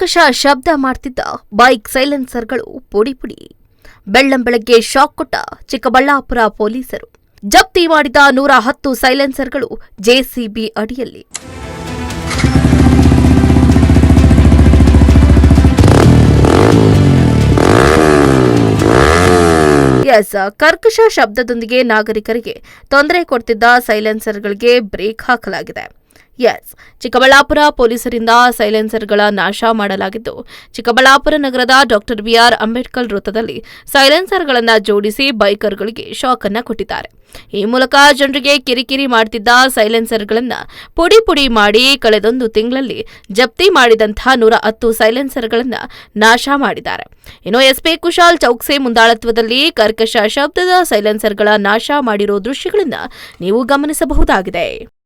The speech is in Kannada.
ಕರ್ಕಶ ಶಬ್ದ ಮಾಡ್ತಿದ್ದ ಬೈಕ್ ಸೈಲೆನ್ಸರ್ಗಳು ಪುಡಿ ಪುಡಿ. ಬೆಳ್ಳಂಬೆಳಗ್ಗೆ ಶಾಕ್ ಕೊಟ್ಟ ಚಿಕ್ಕಬಳ್ಳಾಪುರ ಪೊಲೀಸರು. ಜಪ್ತಿ ಮಾಡಿದ 110 ಸೈಲೆನ್ಸರ್ಗಳು ಜೆಸಿಬಿ ಅಡಿಯಲ್ಲಿ. ಕರ್ಕಶ ಶಬ್ದದೊಂದಿಗೆ ನಾಗರಿಕರಿಗೆ ತೊಂದರೆ ಕೊಡ್ತಿದ್ದ ಸೈಲೆನ್ಸರ್ಗಳಿಗೆ ಬ್ರೇಕ್ ಹಾಕಲಾಗಿದೆ. ಚಿಕ್ಕಬಳ್ಳಾಪುರ ಪೊಲೀಸರಿಂದ ಸೈಲೆನ್ಸರ್ಗಳ ನಾಶ ಮಾಡಲಾಗಿದ್ದು, ಚಿಕ್ಕಬಳ್ಳಾಪುರ ನಗರದ ಡಾಕ್ಟರ್ ಬಿಆರ್ ಅಂಬೇಡ್ಕರ್ ವೃತ್ತದಲ್ಲಿ ಸೈಲೆನ್ಸರ್ಗಳನ್ನು ಜೋಡಿಸಿ ಬೈಕರ್ಗಳಿಗೆ ಶಾಕ್ ಅನ್ನು ಕೊಟ್ಟಿದ್ದಾರೆ. ಈ ಮೂಲಕ ಜನರಿಗೆ ಕಿರಿಕಿರಿ ಮಾಡುತ್ತಿದ್ದ ಸೈಲೆನ್ಸರ್ಗಳನ್ನು ಪುಡಿ ಪುಡಿ ಮಾಡಿ ಕಳೆದೊಂದು ತಿಂಗಳಲ್ಲಿ ಜಪ್ತಿ ಮಾಡಿದಂತಹ 110 ಸೈಲೆನ್ಸರ್ಗಳನ್ನು ನಾಶ ಮಾಡಿದ್ದಾರೆ. ಇನ್ನು ಎಸ್ಪಿ ಕುಶಾಲ್ ಚೌಕ್ಸೆ ಮುಂದಾಳತ್ವದಲ್ಲಿ ಕರ್ಕಶ ಶಬ್ದದ ಸೈಲೆನ್ಸರ್ಗಳ ನಾಶ ಮಾಡಿರೋ ದೃಶ್ಯಗಳನ್ನು ನೀವು ಗಮನಿಸಬಹುದಾಗಿದೆ.